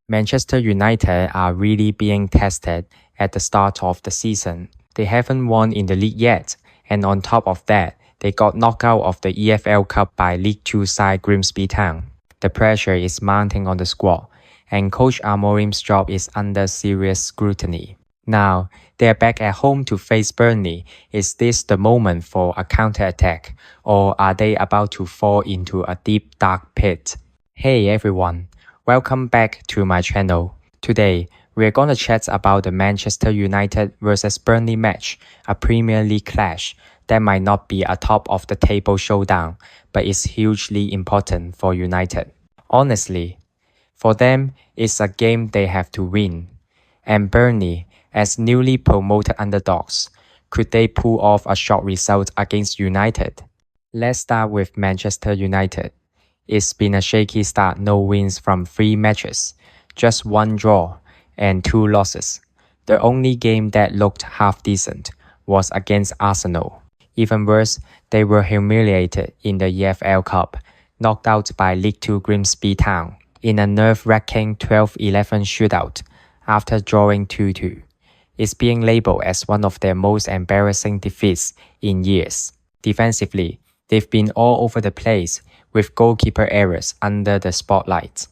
Manchester United are really being tested at the start of the season. They haven't won in the league yet, and on top of that, they got knocked out of the EFL Cup by League Two side Grimsby Town. The pressure is mounting on the squad, and Coach AMORIM's job is under serious scrutiny. Now, they're back at home to face Burnley. Is this the moment for a counter-attack, or are they about to fall into a deep dark pit? Hey everyone, welcome back to my channel. Today, we're gonna chat about the Manchester United vs Burnley match, a Premier League clash that might not be a top of the table showdown, but is hugely important for United. Honestly, for them, it's a game they have to win. And Burnley, as newly promoted underdogs, could they pull off a short result against United? Let's start with Manchester United. It's been a shaky start, no wins from 3 matches, just 1 draw and 2 losses. The only game that looked half decent was against Arsenal. Even worse, they were humiliated in the EFL Cup, knocked out by League Two Grimsby Town in a nerve-wracking 12-11 shootout after drawing 2-2. It's being labeled as one of their most embarrassing defeats in years. Defensively, they've been all over the place, with goalkeeper errors under the spotlight.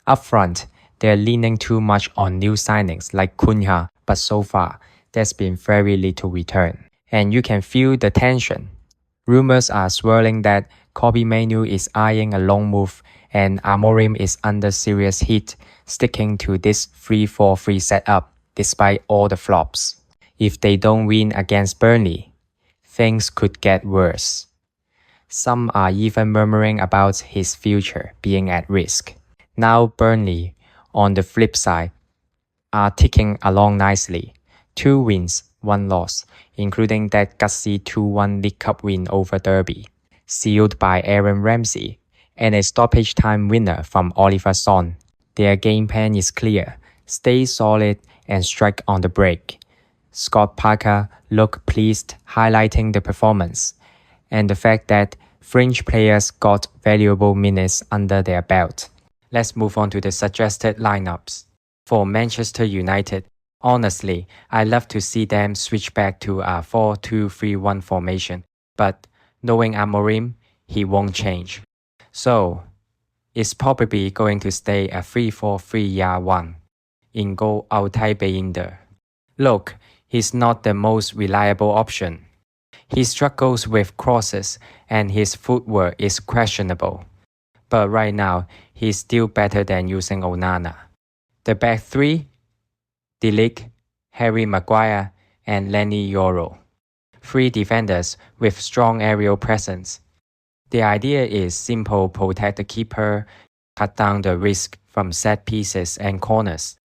Up front, they're leaning too much on new signings like Cunha, but so far, there's been very little return. And you can feel the tension. Rumors are swirling that Kobbie Mainoo is eyeing a loan move and AMORIM is under serious heat, sticking to this 3-4-3 setup despite all the flops. If they don't win against Burnley, things could get worse. Some are even murmuring about his future being at risk. Now Burnley, on the flip side, are ticking along nicely. 2 wins, 1 loss, including that gutsy 2-1 League Cup win over Derby, sealed by Aaron Ramsey, and a stoppage time winner from Oliver Son. Their game plan is clear: stay solid and strike on the break. Scott Parker looked pleased, highlighting the performance and the fact that fringe players got valuable minutes under their belt. Let's move on to the suggested lineups. For Manchester United, honestly, I love to see them switch back to a 4-2-3-1 formation, but knowing AMORIM, he won't change. So, it's probably going to stay a 3-4-3-1. In goal, Altay Bayindir. Look, he's not the most reliable option. He struggles with crosses and his footwork is questionable. But right now, he's still better than using Onana. The back 3? De Ligt, Harry Maguire, and Lenny Yoro. 3 defenders with strong aerial presence. The idea is simple: protect the keeper, cut down the risk from set pieces and corners.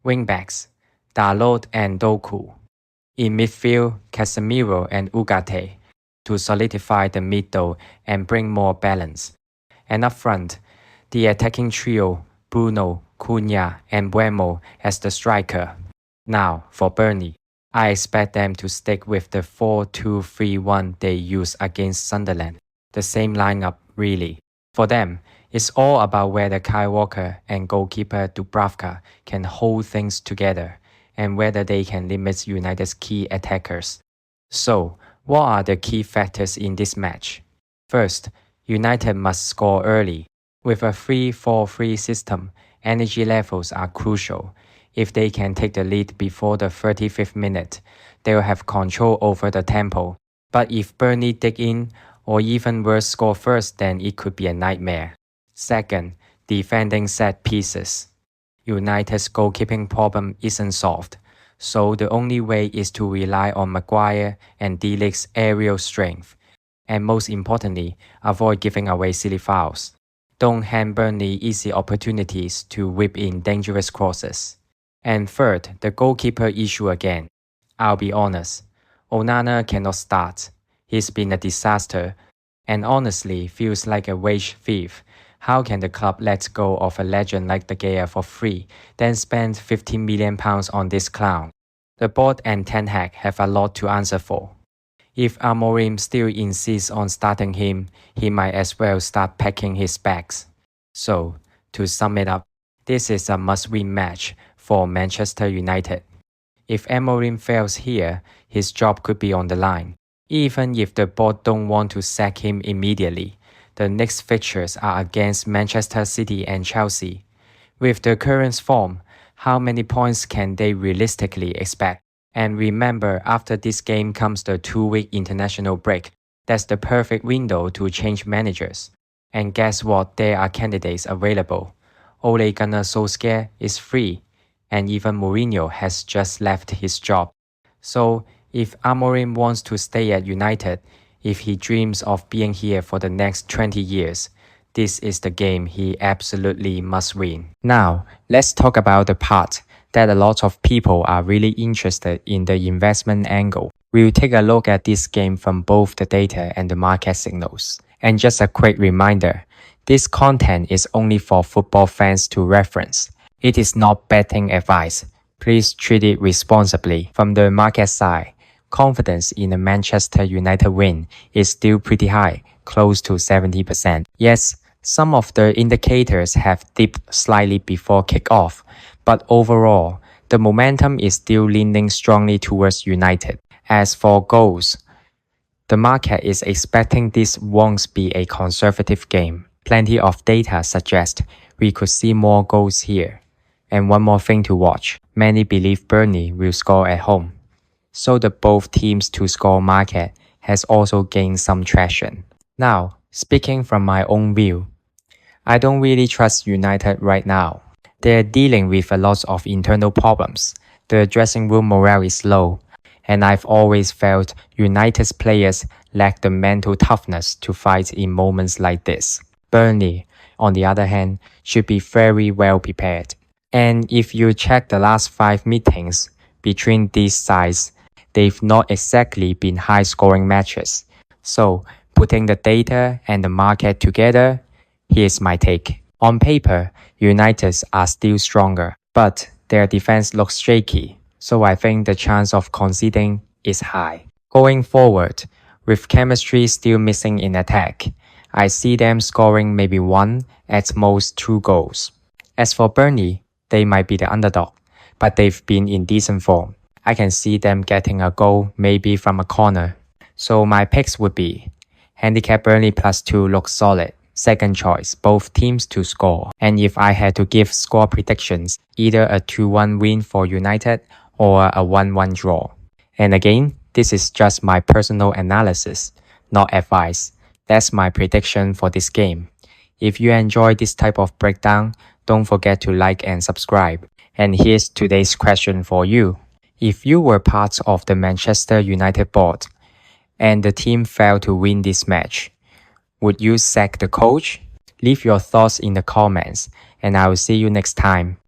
Wingbacks, Dalot and Doku. In midfield, Casemiro and Ugarte, to solidify the middle and bring more balance. And up front, the attacking trio, Bruno, Cunha, and Buemo as the striker. Now, for Burnley, I expect them to stick with the 4-2-3-1 they used against Sunderland. The same lineup, really. For them, it's all about whether Kyle Walker and goalkeeper Dubravka can hold things together, and whether they can limit United's key attackers. So, what are the key factors in this match? First, United must score early. With a 3-4-3 system, energy levels are crucial. If they can take the lead before the 35th minute, they'll have control over the tempo. But if Burnley dig in, or even worse score first, then it could be a nightmare. Second, defending set pieces. United's goalkeeping problem isn't solved, so the only way is to rely on Maguire and De Ligt's aerial strength. And most importantly, avoid giving away silly fouls. Don't hand Burnley easy opportunities to whip in dangerous crosses. And third, the goalkeeper issue again. I'll be honest, Onana cannot start. He's been a disaster, and honestly feels like a wage thief. How can the club let go of a legend like De Gea for free, then spend £15 million on this clown? The board and Ten Hag have a lot to answer for. If AMORIM still insists on starting him, he might as well start packing his bags. So, to sum it up, This is a must-win match for Manchester United. If AMORIM fails here, his job could be on the line. Even if the board don't want to sack him immediately, the next fixtures are against Manchester City and Chelsea. With the current form, how many points can they realistically expect? And remember, after this game comes the 2-week international break. That's the perfect window to change managers. And guess what? There are candidates available. Ole Gunnar Solskjaer is free, and even Mourinho has just left his job. So, if Amorim wants to stay at United, if he dreams of being here for the next 20 years, this is the game he absolutely must win. Now, let's talk about the part that a lot of people are really interested in, the investment angle. We'll take a look at this game from both the data and the market signals. And just a quick reminder, this content is only for football fans to reference. It is not betting advice. Please treat it responsibly. From the market side, confidence in a Manchester United win is still pretty high, close to 70%. Yes, some of the indicators have dipped slightly before kickoff, but overall, the momentum is still leaning strongly towards United. As for goals, the market is expecting this won't be a conservative game. Plenty of data suggest we could see more goals here. And one more thing to watch, many believe Burnley will score at home. So the both teams to score market has also gained some traction. Now, speaking from my own view, I don't really trust United right now. They're dealing with a lot of internal problems. The dressing room morale is low, and I've always felt United's players lack the mental toughness to fight in moments like this. Burnley, on the other hand, should be very well prepared. And if you check the last 5 meetings between these sides, they've not exactly been high-scoring matches. So, putting the data and the market together, here's my take. On paper, United are still stronger, but their defense looks shaky, so I think the chance of conceding is high. Going forward, with chemistry still missing in attack, I see them scoring maybe 1, at most 2 goals. As for Burnley, they might be the underdog, but they've been in decent form. I can see them getting a goal maybe from a corner. So my picks would be handicap Burnley +2 looks solid. Second choice, both teams to score. And if I had to give score predictions, either a 2-1 win for United or a 1-1 draw. And again, this is just my personal analysis, not advice. That's my prediction for this game. If you enjoy this type of breakdown, don't forget to like and subscribe. And here's today's question for you. If you were part of the Manchester United board and the team failed to win this match, would you sack the coach? Leave your thoughts in the comments, and I will see you next time.